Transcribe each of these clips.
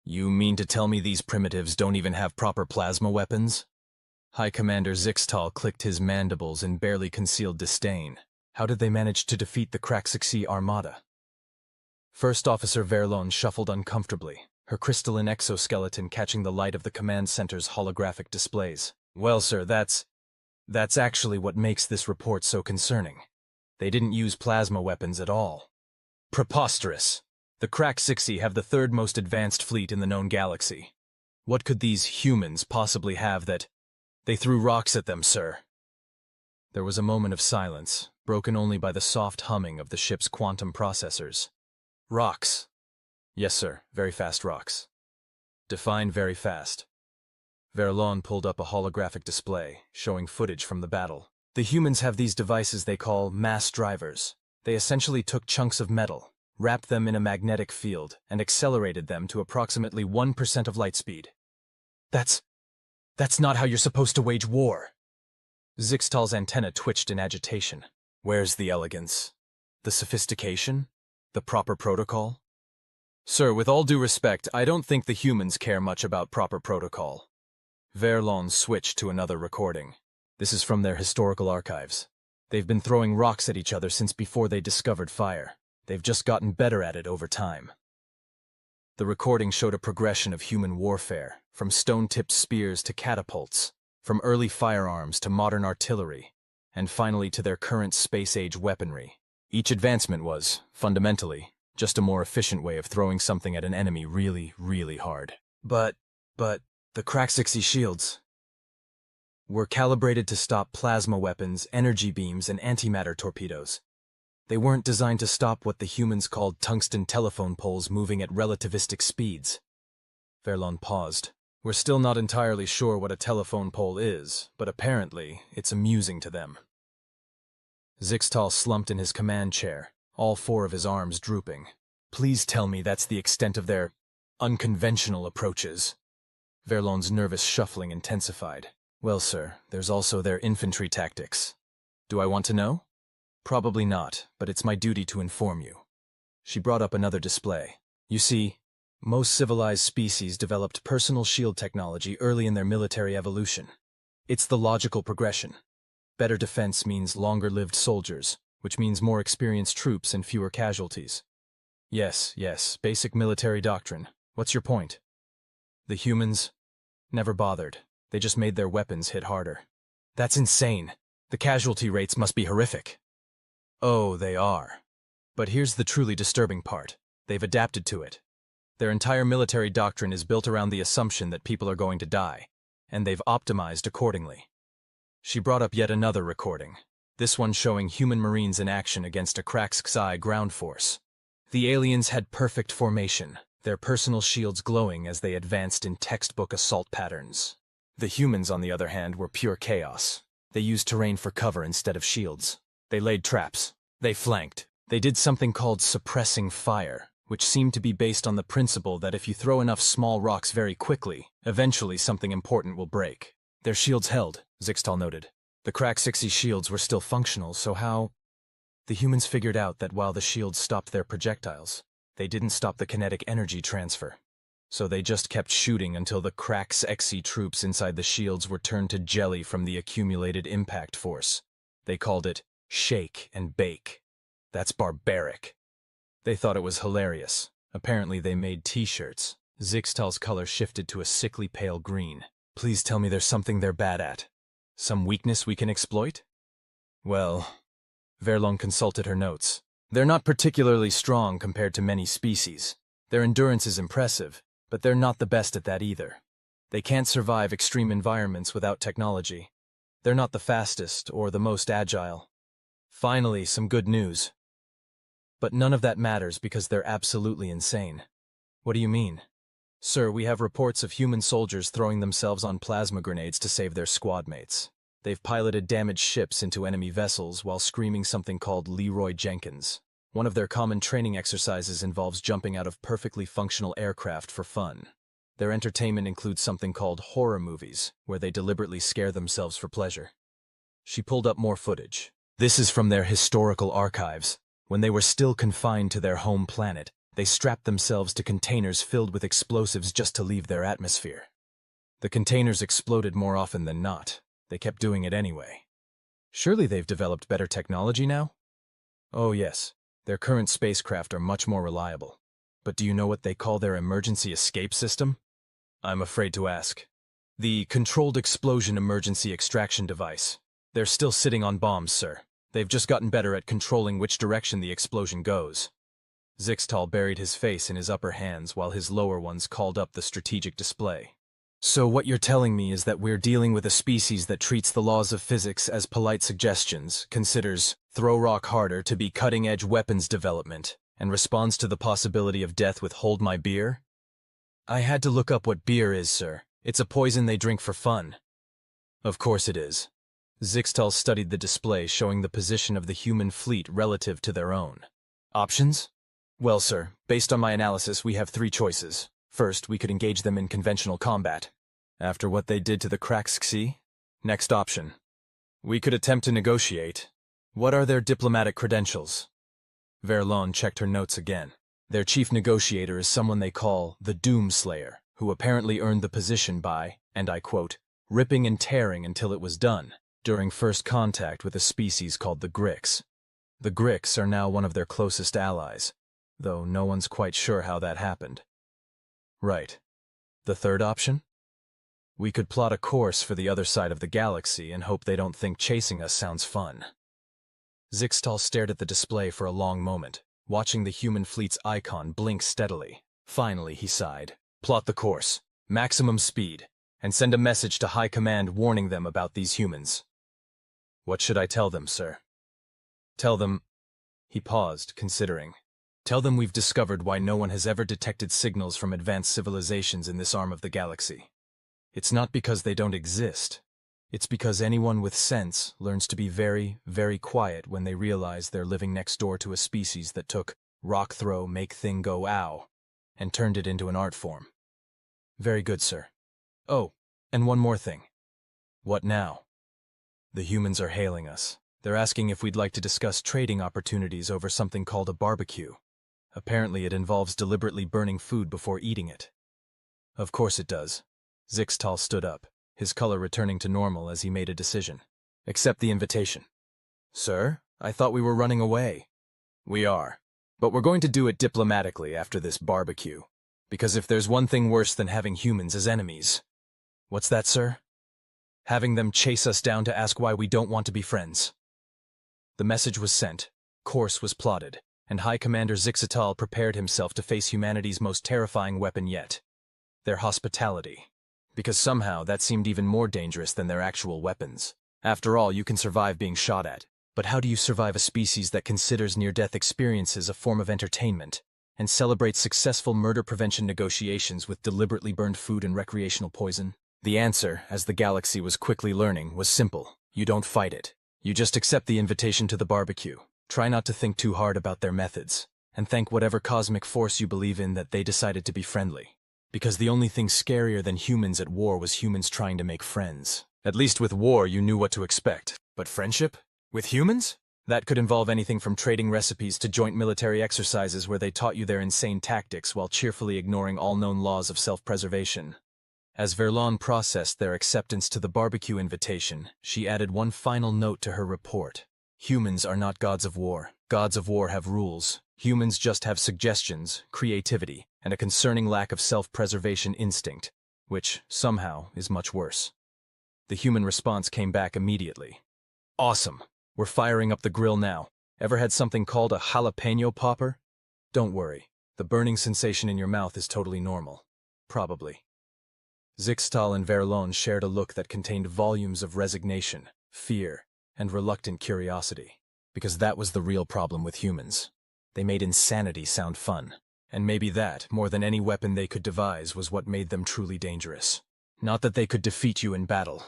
You mean to tell me these primitives don't even have proper plasma weapons? High Commander Zixtal clicked his mandibles in barely concealed disdain. How did they manage to defeat the Kraxixi armada? First Officer Verlon shuffled uncomfortably, her crystalline exoskeleton catching the light of the command center's holographic displays. Well, sir, that's actually what makes this report so concerning. They didn't use plasma weapons at all. Preposterous! The Kraxixi have the third most advanced fleet in the known galaxy. What could these humans possibly have that... They threw rocks at them, sir. There was a moment of silence, broken only by the soft humming of the ship's quantum processors. Rocks. Yes, sir, very fast rocks. Define very fast. Verlon pulled up a holographic display, showing footage from the battle. The humans have these devices they call mass drivers. They essentially took chunks of metal, wrapped them in a magnetic field, and accelerated them to approximately 1% of light speed. That's not how you're supposed to wage war. Zixtal's antenna twitched in agitation. Where's the elegance? The sophistication? The proper protocol? Sir, with all due respect, I don't think the humans care much about proper protocol. Verlon switched to another recording. This is from their historical archives. They've been throwing rocks at each other since before they discovered fire. They've just gotten better at it over time. The recording showed a progression of human warfare, from stone-tipped spears to catapults, from early firearms to modern artillery, and finally to their current space-age weaponry. Each advancement was, fundamentally, just a more efficient way of throwing something at an enemy really, really hard. But the Kraxixi shields were calibrated to stop plasma weapons, energy beams, and antimatter torpedoes. They weren't designed to stop what the humans called tungsten telephone poles moving at relativistic speeds. Verlon paused. We're still not entirely sure what a telephone pole is, but apparently it's amusing to them. Zixtal slumped in his command chair, all four of his arms drooping. Please tell me that's the extent of their unconventional approaches. Verlon's nervous shuffling intensified. Well, sir, there's also their infantry tactics. Do I want to know? Probably not, but it's my duty to inform you. She brought up another display. You see, most civilized species developed personal shield technology early in their military evolution. It's the logical progression. Better defense means longer-lived soldiers, which means more experienced troops and fewer casualties. Yes, basic military doctrine. What's your point? The humans never bothered. They just made their weapons hit harder. That's insane. The casualty rates must be horrific. Oh, they are. But here's the truly disturbing part. They've adapted to it. Their entire military doctrine is built around the assumption that people are going to die, and they've optimized accordingly. She brought up yet another recording, this one showing human Marines in action against a Kraxixi ground force. The aliens had perfect formation, their personal shields glowing as they advanced in textbook assault patterns. The humans, on the other hand, were pure chaos. They used terrain for cover instead of shields. They laid traps. They flanked. They did something called suppressing fire, which seemed to be based on the principle that if you throw enough small rocks very quickly, eventually something important will break. Their shields held, Zixtal noted. The Kraxixi shields were still functional, so how? The humans figured out that while the shields stopped their projectiles, they didn't stop the kinetic energy transfer. So they just kept shooting until the Kraxixi troops inside the shields were turned to jelly from the accumulated impact force. They called it shake and bake. That's barbaric. They thought it was hilarious. Apparently they made t-shirts. Zixtal's color shifted to a sickly pale green. Please tell me there's something they're bad at. Some weakness we can exploit? Well, Verlon consulted her notes. They're not particularly strong compared to many species. Their endurance is impressive, but they're not the best at that either. They can't survive extreme environments without technology. They're not the fastest or the most agile. Finally, some good news. But none of that matters because they're absolutely insane. What do you mean? Sir, we have reports of human soldiers throwing themselves on plasma grenades to save their squad mates. They've piloted damaged ships into enemy vessels while screaming something called Leroy Jenkins. One of their common training exercises involves jumping out of perfectly functional aircraft for fun. Their entertainment includes something called horror movies, where they deliberately scare themselves for pleasure. She pulled up more footage. This is from their historical archives, when they were still confined to their home planet. They strapped themselves to containers filled with explosives just to leave their atmosphere. The containers exploded more often than not. They kept doing it anyway. Surely they've developed better technology now? Oh yes, their current spacecraft are much more reliable. But do you know what they call their emergency escape system? I'm afraid to ask. The Controlled Explosion Emergency Extraction Device. They're still sitting on bombs, sir. They've just gotten better at controlling which direction the explosion goes. Zixtal buried his face in his upper hands while his lower ones called up the strategic display. So what you're telling me is that we're dealing with a species that treats the laws of physics as polite suggestions, considers throw rock harder to be cutting-edge weapons development, and responds to the possibility of death with hold my beer? I had to look up what beer is, sir. It's a poison they drink for fun. Of course it is. Zixtal studied the display showing the position of the human fleet relative to their own. Options? Well, sir, based on my analysis, we have 3 choices. First, we could engage them in conventional combat. After what they did to the Kraxxi? Next option. We could attempt to negotiate. What are their diplomatic credentials? Verlon checked her notes again. Their chief negotiator is someone they call the Doomslayer, who apparently earned the position by, and I quote, ripping and tearing until it was done, during first contact with a species called the Grix. The Grix are now one of their closest allies, though no one's quite sure how that happened. Right. The third option? We could plot a course for the other side of the galaxy and hope they don't think chasing us sounds fun. Zixtal stared at the display for a long moment, watching the human fleet's icon blink steadily. Finally, he sighed. Plot the course, maximum speed, and send a message to High Command warning them about these humans. What should I tell them, sir? Tell them... He paused, considering. Tell them we've discovered why no one has ever detected signals from advanced civilizations in this arm of the galaxy. It's not because they don't exist. It's because anyone with sense learns to be very, very quiet when they realize they're living next door to a species that took rock throw, make thing go ow, and turned it into an art form. Very good, sir. Oh, and one more thing. What now? The humans are hailing us. They're asking if we'd like to discuss trading opportunities over something called a barbecue. Apparently it involves deliberately burning food before eating it. Of course it does. Zixtal stood up, his color returning to normal as he made a decision. Accept the invitation. Sir, I thought we were running away. We are. But we're going to do it diplomatically after this barbecue. Because if there's one thing worse than having humans as enemies... What's that, sir? Having them chase us down to ask why we don't want to be friends. The message was sent, course was plotted, and High Commander Zixtal prepared himself to face humanity's most terrifying weapon yet. Their hospitality. Because somehow that seemed even more dangerous than their actual weapons. After all, you can survive being shot at. But how do you survive a species that considers near-death experiences a form of entertainment, and celebrates successful murder prevention negotiations with deliberately burned food and recreational poison? The answer, as the galaxy was quickly learning, was simple. You don't fight it. You just accept the invitation to the barbecue. Try not to think too hard about their methods, and thank whatever cosmic force you believe in that they decided to be friendly. Because the only thing scarier than humans at war was humans trying to make friends. At least with war you knew what to expect. But friendship? With humans? That could involve anything from trading recipes to joint military exercises where they taught you their insane tactics while cheerfully ignoring all known laws of self-preservation. As Verlon processed their acceptance to the barbecue invitation, she added one final note to her report. Humans are not gods of war. Gods of war have rules. Humans just have suggestions, creativity, and a concerning lack of self-preservation instinct, which, somehow, is much worse. The human response came back immediately. Awesome. We're firing up the grill now. Ever had something called a jalapeno popper? Don't worry. The burning sensation in your mouth is totally normal. Probably. Zixtal and Verlon shared a look that contained volumes of resignation, fear, and reluctant curiosity. Because that was the real problem with humans. They made insanity sound fun. And maybe that, more than any weapon they could devise, was what made them truly dangerous. Not that they could defeat you in battle,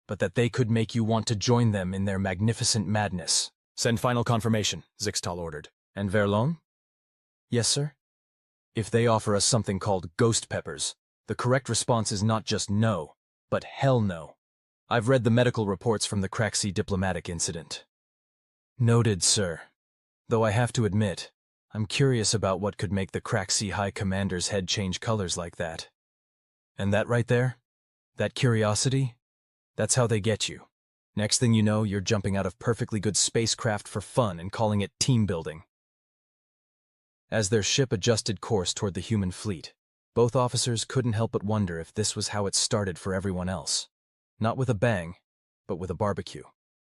but that they could make you want to join them in their magnificent madness. Send final confirmation, Zixtal ordered. And Verlon? Yes, sir? If they offer us something called ghost peppers, the correct response is not just no, but hell no. I've read the medical reports from the Kraxxi diplomatic incident. Noted, sir. Though I have to admit, I'm curious about what could make the Craxi High Commander's head change colors like that. And that right there? That curiosity? That's how they get you. Next thing you know, you're jumping out of perfectly good spacecraft for fun and calling it team building. As their ship adjusted course toward the human fleet, both officers couldn't help but wonder if this was how it started for everyone else. Not with a bang, but with a barbecue.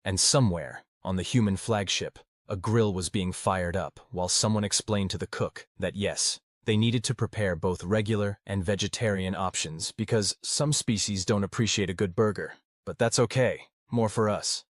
And somewhere, on the human flagship, a grill was being fired up while someone explained to the cook that yes, they needed to prepare both regular and vegetarian options because some species don't appreciate a good burger. But that's okay, more for us.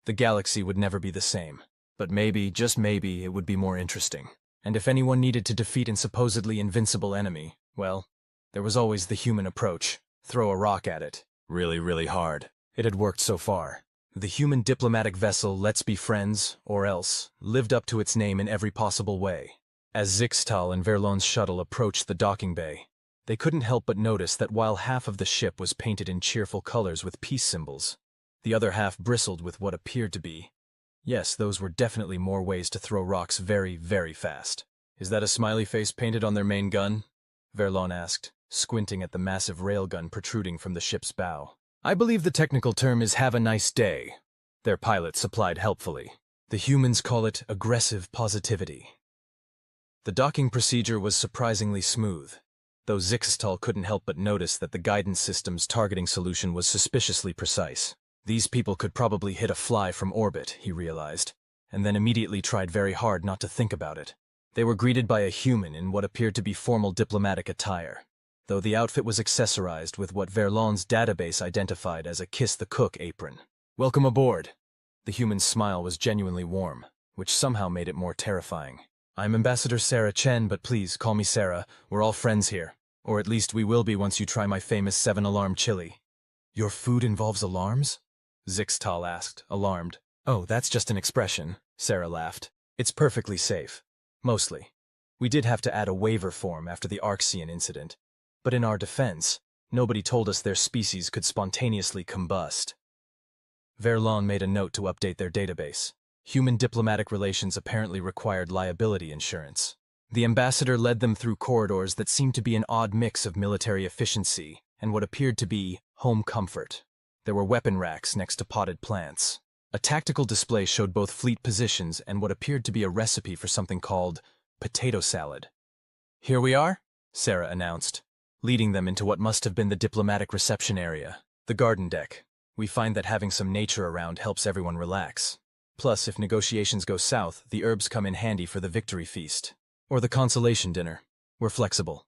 The galaxy would never be the same, but maybe, just maybe, it would be more interesting. And if anyone needed to defeat a supposedly invincible enemy, well, there was always the human approach. Throw a rock at it. Really, really hard. It had worked so far. The human diplomatic vessel Let's Be Friends, or else, lived up to its name in every possible way. As Zixtal and Verlon's shuttle approached the docking bay, they couldn't help but notice that while half of the ship was painted in cheerful colors with peace symbols, the other half bristled with what appeared to be, yes, those were definitely more ways to throw rocks very, very fast. Is that a smiley face painted on their main gun? Verlon asked, squinting at the massive railgun protruding from the ship's bow. I believe the technical term is "have a nice day," their pilot supplied helpfully. The humans call it aggressive positivity. The docking procedure was surprisingly smooth, though Zixtal couldn't help but notice that the guidance system's targeting solution was suspiciously precise. These people could probably hit a fly from orbit, he realized, and then immediately tried very hard not to think about it. They were greeted by a human in what appeared to be formal diplomatic attire, though the outfit was accessorized with what Verlon's database identified as a kiss the cook apron. Welcome aboard. The human's smile was genuinely warm, which somehow made it more terrifying. I'm Ambassador Sarah Chen, but please call me Sarah. We're all friends here. Or at least we will be once you try my famous 7-alarm chili. Your food involves alarms? Zixtal asked, alarmed. Oh, that's just an expression, Sarah laughed. It's perfectly safe. Mostly. We did have to add a waiver form after the Arxian incident. But in our defense, nobody told us their species could spontaneously combust. Verlon made a note to update their database. Human diplomatic relations apparently required liability insurance. The ambassador led them through corridors that seemed to be an odd mix of military efficiency and what appeared to be home comfort. There were weapon racks next to potted plants. A tactical display showed both fleet positions and what appeared to be a recipe for something called potato salad. Here we are, Sarah announced, leading them into what must have been the diplomatic reception area, the garden deck. We find that having some nature around helps everyone relax. Plus, if negotiations go south, the herbs come in handy for the victory feast. Or the consolation dinner. We're flexible.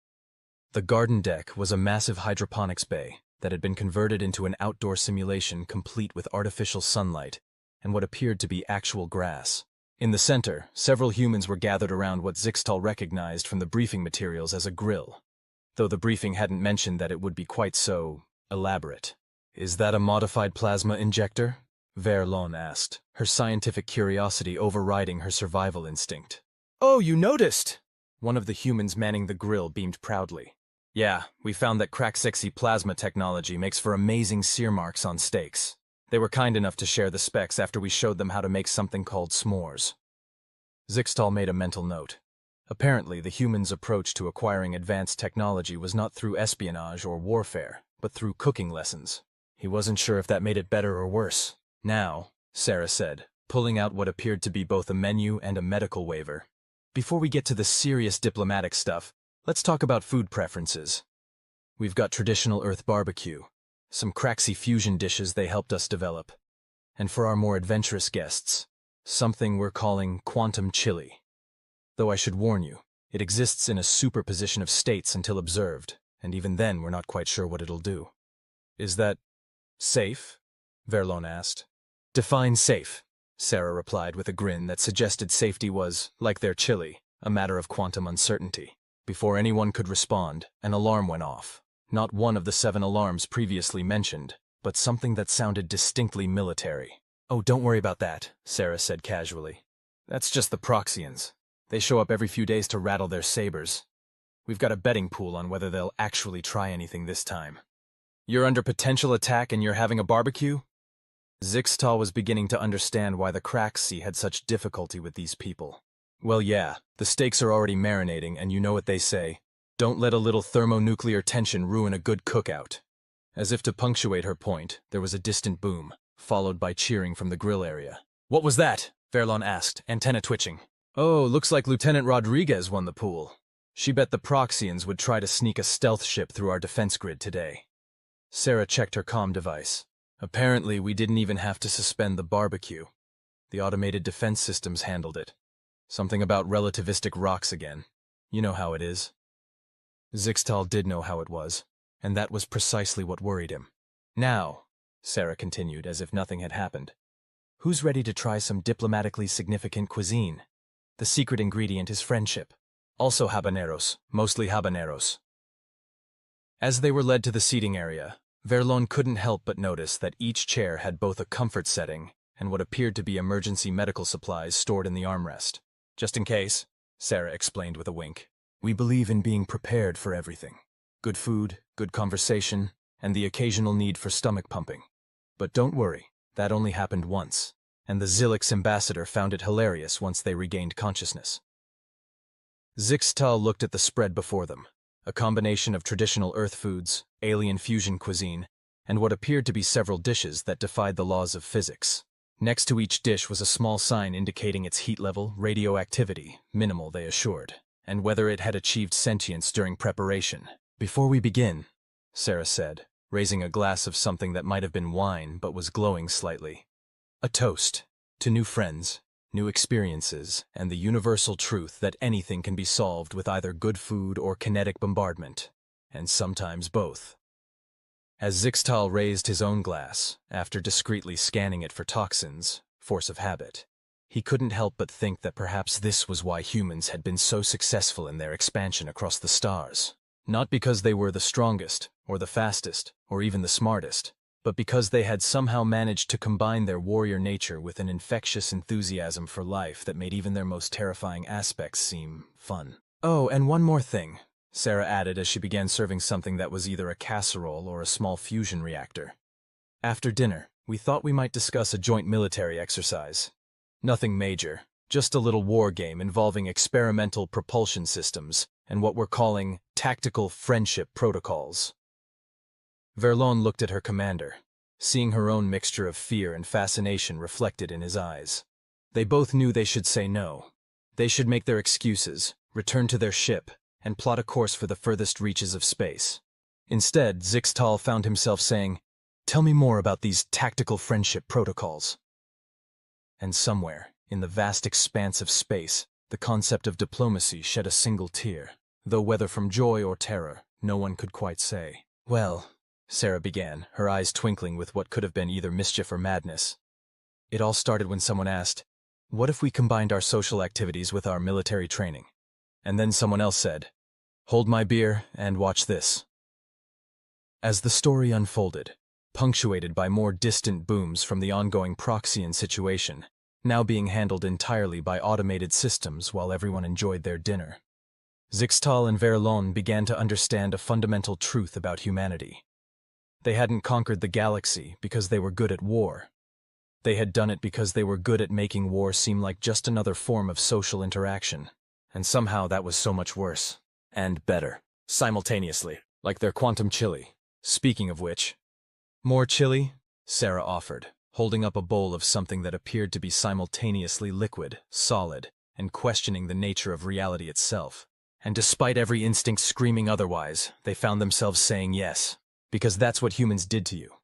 The garden deck was a massive hydroponics bay that had been converted into an outdoor simulation complete with artificial sunlight and what appeared to be actual grass. In the center, several humans were gathered around what Zixtal recognized from the briefing materials as a grill, though the briefing hadn't mentioned that it would be quite so elaborate. Is that a modified plasma injector? Verlon asked, her scientific curiosity overriding her survival instinct. Oh, you noticed! One of the humans manning the grill beamed proudly. Yeah, we found that Craxi plasma technology makes for amazing sear marks on steaks. They were kind enough to share the specs after we showed them how to make something called s'mores. Zixtal made a mental note. Apparently, the humans' approach to acquiring advanced technology was not through espionage or warfare, but through cooking lessons. He wasn't sure if that made it better or worse. Now, Sarah said, pulling out what appeared to be both a menu and a medical waiver. Before we get to the serious diplomatic stuff, let's talk about food preferences. We've got traditional Earth barbecue, some Craxi fusion dishes they helped us develop, and for our more adventurous guests, something we're calling quantum chili. Though I should warn you, it exists in a superposition of states until observed, and even then we're not quite sure what it'll do. Is that safe? Verlon asked. Define safe, Sarah replied with a grin that suggested safety was, like their chili, a matter of quantum uncertainty. Before anyone could respond, an alarm went off. Not one of the 7 alarms previously mentioned, but something that sounded distinctly military. Oh, don't worry about that, Sarah said casually. That's just the Proxians. They show up every few days to rattle their sabers. We've got a betting pool on whether they'll actually try anything this time. You're under potential attack and you're having a barbecue? Zixtal was beginning to understand why the Craxi had such difficulty with these people. Well, yeah, the steaks are already marinating, and you know what they say. Don't let a little thermonuclear tension ruin a good cookout. As if to punctuate her point, there was a distant boom, followed by cheering from the grill area. What was that? Verlon asked, antenna twitching. Oh, looks like Lieutenant Rodriguez won the pool. She bet the Proxians would try to sneak a stealth ship through our defense grid today. Sarah checked her comm device. Apparently, we didn't even have to suspend the barbecue. The automated defense systems handled it. Something about relativistic rocks again. You know how it is. Zixtal did know how it was, and that was precisely what worried him. Now, Sarah continued as if nothing had happened, who's ready to try some diplomatically significant cuisine? The secret ingredient is friendship. Also habaneros, mostly habaneros. As they were led to the seating area, Verlon couldn't help but notice that each chair had both a comfort setting and what appeared to be emergency medical supplies stored in the armrest. Just in case, Sarah explained with a wink. We believe in being prepared for everything. Good food, good conversation, and the occasional need for stomach pumping. But don't worry, that only happened once, and the Zilix ambassador found it hilarious once they regained consciousness. Zixtal looked at the spread before them, a combination of traditional Earth foods, alien fusion cuisine, and what appeared to be several dishes that defied the laws of physics. Next to each dish was a small sign indicating its heat level, radioactivity, minimal they assured, and whether it had achieved sentience during preparation. Before we begin, Sarah said, raising a glass of something that might have been wine but was glowing slightly. A toast to new friends, new experiences, and the universal truth that anything can be solved with either good food or kinetic bombardment, and sometimes both. As Zixtal raised his own glass, after discreetly scanning it for toxins, force of habit, he couldn't help but think that perhaps this was why humans had been so successful in their expansion across the stars. Not because they were the strongest, or the fastest, or even the smartest, but because they had somehow managed to combine their warrior nature with an infectious enthusiasm for life that made even their most terrifying aspects seem fun. Oh, and one more thing, Sarah added as she began serving something that was either a casserole or a small fusion reactor. After dinner, we thought we might discuss a joint military exercise. Nothing major, just a little war game involving experimental propulsion systems and what we're calling tactical friendship protocols. Verlon looked at her commander, seeing her own mixture of fear and fascination reflected in his eyes. They both knew they should say no. They should make their excuses, return to their ship, and plot a course for the furthest reaches of space. Instead, Zixtal found himself saying, "Tell me more about these tactical friendship protocols." And somewhere, in the vast expanse of space, the concept of diplomacy shed a single tear, though whether from joy or terror, no one could quite say. Well, Sarah began, her eyes twinkling with what could have been either mischief or madness. It all started when someone asked, "What if we combined our social activities with our military training?" And then someone else said, "Hold my beer and watch this." As the story unfolded, punctuated by more distant booms from the ongoing Proxian situation, now being handled entirely by automated systems while everyone enjoyed their dinner, Zixtal and Verlon began to understand a fundamental truth about humanity. They hadn't conquered the galaxy because they were good at war. They had done it because they were good at making war seem like just another form of social interaction. And somehow that was so much worse. And better. Simultaneously. Like their quantum chili. Speaking of which. More chili? Sarah offered, holding up a bowl of something that appeared to be simultaneously liquid, solid, and questioning the nature of reality itself. And despite every instinct screaming otherwise, they found themselves saying yes. Because that's what humans did to you.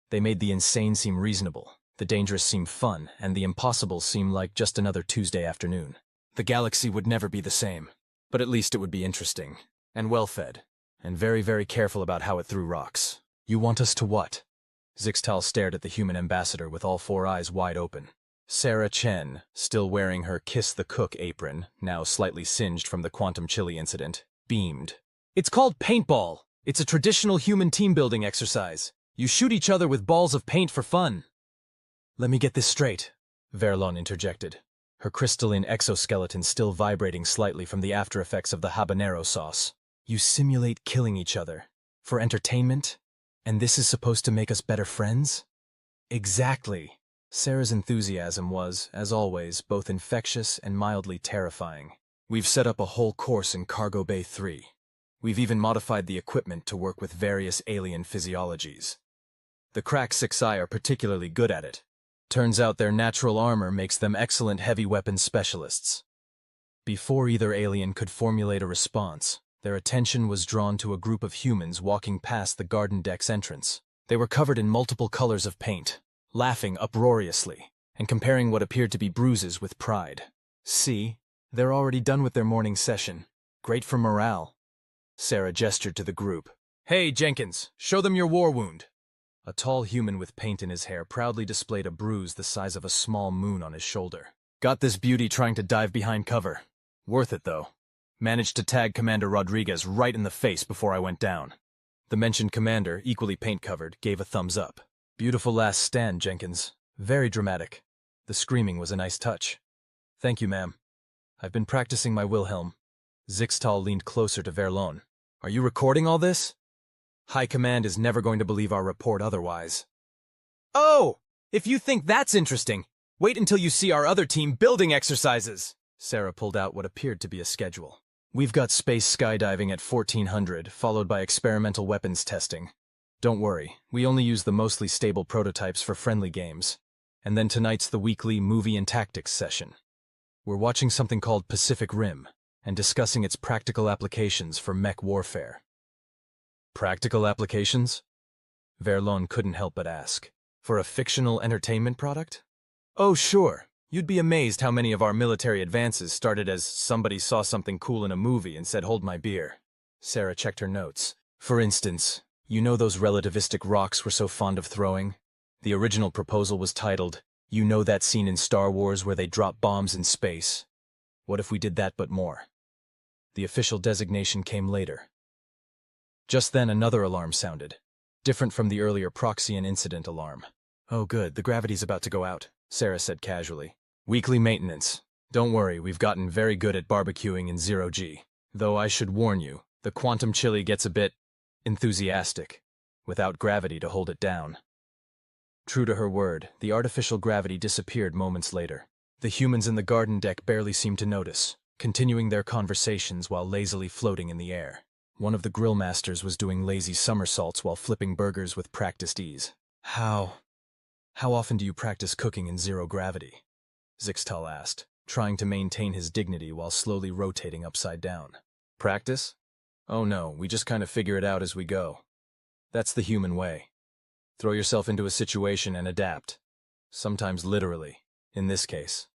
They made the insane seem reasonable, the dangerous seem fun, and the impossible seem like just another Tuesday afternoon. The galaxy would never be the same, but at least it would be interesting, and well-fed, and very, very careful about how it threw rocks. You want us to what? Zixtal stared at the human ambassador with all four eyes wide open. Sarah Chen, still wearing her Kiss the Cook apron, now slightly singed from the quantum chili incident, beamed. It's called paintball. It's a traditional human team-building exercise. You shoot each other with balls of paint for fun. Let me get this straight, Verlon interjected, her crystalline exoskeleton still vibrating slightly from the after-effects of the habanero sauce. You simulate killing each other. For entertainment? And this is supposed to make us better friends? Exactly. Sarah's enthusiasm was, as always, both infectious and mildly terrifying. We've set up a whole course in Cargo Bay 3. We've even modified the equipment to work with various alien physiologies. The Crack 6I are particularly good at it. Turns out their natural armor makes them excellent heavy weapons specialists. Before either alien could formulate a response, their attention was drawn to a group of humans walking past the garden deck's entrance. They were covered in multiple colors of paint, laughing uproariously, and comparing what appeared to be bruises with pride. See, they're already done with their morning session. Great for morale. Sarah gestured to the group. Hey, Jenkins, show them your war wound. A tall human with paint in his hair proudly displayed a bruise the size of a small moon on his shoulder. Got this beauty trying to dive behind cover. Worth it, though. Managed to tag Commander Rodriguez right in the face before I went down. The mentioned commander, equally paint-covered, gave a thumbs up. Beautiful last stand, Jenkins. Very dramatic. The screaming was a nice touch. Thank you, ma'am. I've been practicing my Wilhelm. Zixtal leaned closer to Verlon. Are you recording all this? High Command is never going to believe our report otherwise. Oh! If you think that's interesting, wait until you see our other team building exercises! Sarah pulled out what appeared to be a schedule. We've got space skydiving at 1400, followed by experimental weapons testing. Don't worry, we only use the mostly stable prototypes for friendly games. And then tonight's the weekly movie and tactics session. We're watching something called Pacific Rim, and discussing its practical applications for mech warfare. Practical applications? Verlon couldn't help but ask. For a fictional entertainment product? Oh, sure. You'd be amazed how many of our military advances started as somebody saw something cool in a movie and said, "Hold my beer." Sarah checked her notes. For instance, you know those relativistic rocks we're so fond of throwing? The original proposal was titled, "You know that scene in Star Wars where they drop bombs in space? What if we did that but more?" The official designation came later. Just then another alarm sounded, different from the earlier Proxian incident alarm. Oh good, the gravity's about to go out, Sarah said casually. Weekly maintenance. Don't worry, we've gotten very good at barbecuing in 0G. Though I should warn you, the quantum chili gets a bit enthusiastic, without gravity to hold it down. True to her word, the artificial gravity disappeared moments later. The humans in the garden deck barely seemed to notice, continuing their conversations while lazily floating in the air. One of the grill masters was doing lazy somersaults while flipping burgers with practiced ease. How often do you practice cooking in zero gravity? Zixtal asked, trying to maintain his dignity while slowly rotating upside down. Practice? Oh no, we just kind of figure it out as we go. That's the human way. Throw yourself into a situation and adapt. Sometimes literally, in this case.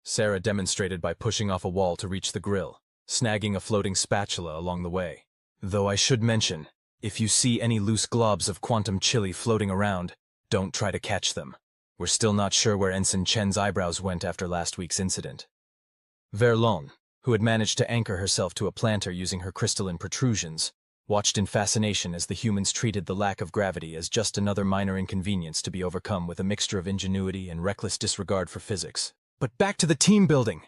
Sarah demonstrated by pushing off a wall to reach the grill, snagging a floating spatula along the way. Though I should mention, if you see any loose globs of quantum chili floating around, don't try to catch them. We're still not sure where Ensign Chen's eyebrows went after last week's incident. Verlon, who had managed to anchor herself to a planter using her crystalline protrusions, watched in fascination as the humans treated the lack of gravity as just another minor inconvenience to be overcome with a mixture of ingenuity and reckless disregard for physics. But back to the team building,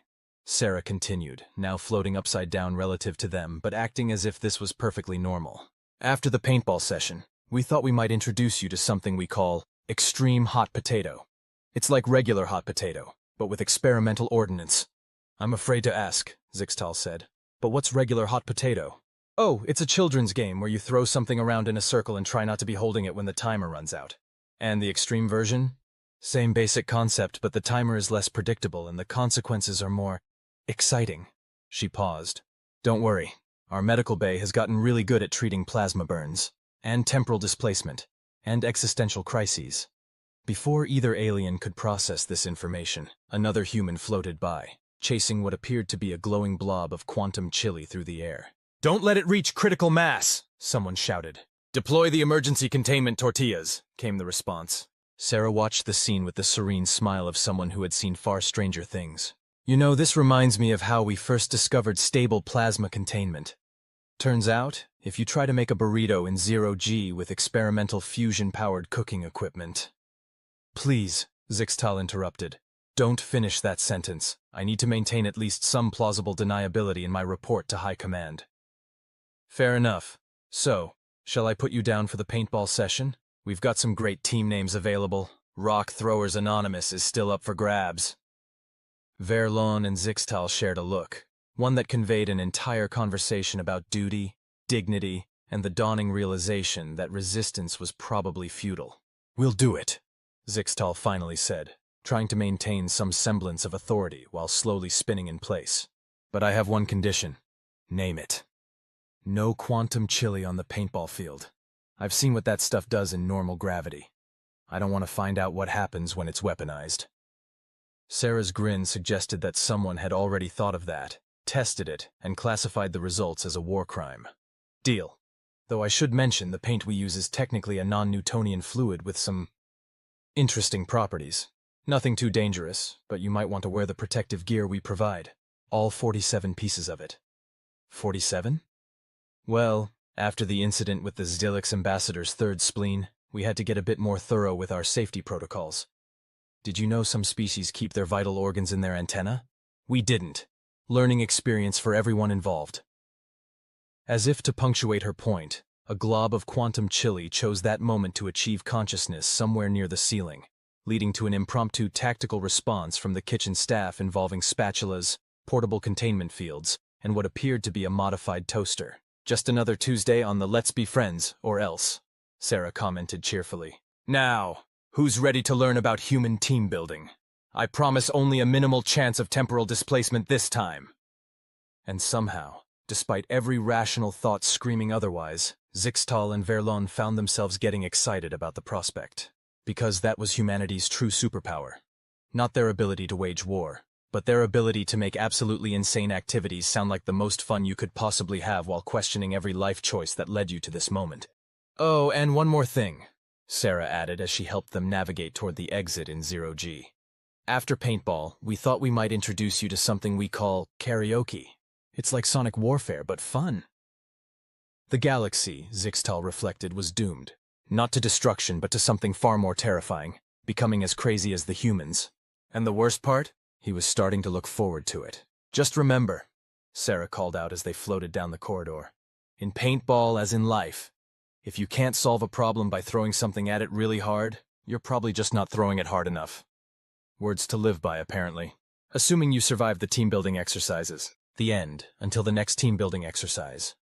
Sarah continued, now floating upside down relative to them, but acting as if this was perfectly normal. After the paintball session, we thought we might introduce you to something we call extreme hot potato. It's like regular hot potato, but with experimental ordnance. I'm afraid to ask, Zixtal said. But what's regular hot potato? Oh, it's a children's game where you throw something around in a circle and try not to be holding it when the timer runs out. And the extreme version? Same basic concept, but the timer is less predictable and the consequences are more exciting. She paused. Don't worry, our medical bay has gotten really good at treating plasma burns, and temporal displacement, and existential crises. Before either alien could process this information, another human floated by, chasing what appeared to be a glowing blob of quantum chili through the air. Don't let it reach critical mass, someone shouted. Deploy the emergency containment tortillas, came the response. Sarah watched the scene with the serene smile of someone who had seen far stranger things. You know, this reminds me of how we first discovered stable plasma containment. Turns out, if you try to make a burrito in 0G with experimental fusion-powered cooking equipment... Please, Zixtal interrupted. Don't finish that sentence. I need to maintain at least some plausible deniability in my report to High Command. Fair enough. So, shall I put you down for the paintball session? We've got some great team names available. Rock Throwers Anonymous is still up for grabs. Verlon and Zixtal shared a look, one that conveyed an entire conversation about duty, dignity, and the dawning realization that resistance was probably futile. "We'll do it," Zixtal finally said, trying to maintain some semblance of authority while slowly spinning in place. "But I have one condition. Name it. No quantum chili on the paintball field. I've seen what that stuff does in normal gravity. I don't want to find out what happens when it's weaponized." Sarah's grin suggested that someone had already thought of that, tested it, and classified the results as a war crime. "Deal. Though I should mention the paint we use is technically a non-Newtonian fluid with some interesting properties. Nothing too dangerous, but you might want to wear the protective gear we provide. All 47 pieces of it." 47? Well, after the incident with the Zdilix ambassador's third spleen, we had to get a bit more thorough with our safety protocols. Did you know some species keep their vital organs in their antenna? We didn't. Learning experience for everyone involved. As if to punctuate her point, a glob of quantum chili chose that moment to achieve consciousness somewhere near the ceiling, leading to an impromptu tactical response from the kitchen staff involving spatulas, portable containment fields, and what appeared to be a modified toaster. "Just another Tuesday on the Let's Be Friends, or else," Sarah commented cheerfully. "Now, who's ready to learn about human team building? I promise only a minimal chance of temporal displacement this time." And somehow, despite every rational thought screaming otherwise, Zixtal and Verlon found themselves getting excited about the prospect. Because that was humanity's true superpower. Not their ability to wage war, but their ability to make absolutely insane activities sound like the most fun you could possibly have while questioning every life choice that led you to this moment. "Oh, and one more thing," Sarah added as she helped them navigate toward the exit in 0G. "After paintball, we thought we might introduce you to something we call karaoke. It's like Sonic Warfare, but fun." The galaxy, Zixtal reflected, was doomed. Not to destruction, but to something far more terrifying, becoming as crazy as the humans. And the worst part? He was starting to look forward to it. "Just remember," Sarah called out as they floated down the corridor, "in paintball as in life, if you can't solve a problem by throwing something at it really hard, you're probably just not throwing it hard enough." Words to live by, apparently. Assuming you survive the team-building exercises. The end, until the next team-building exercise.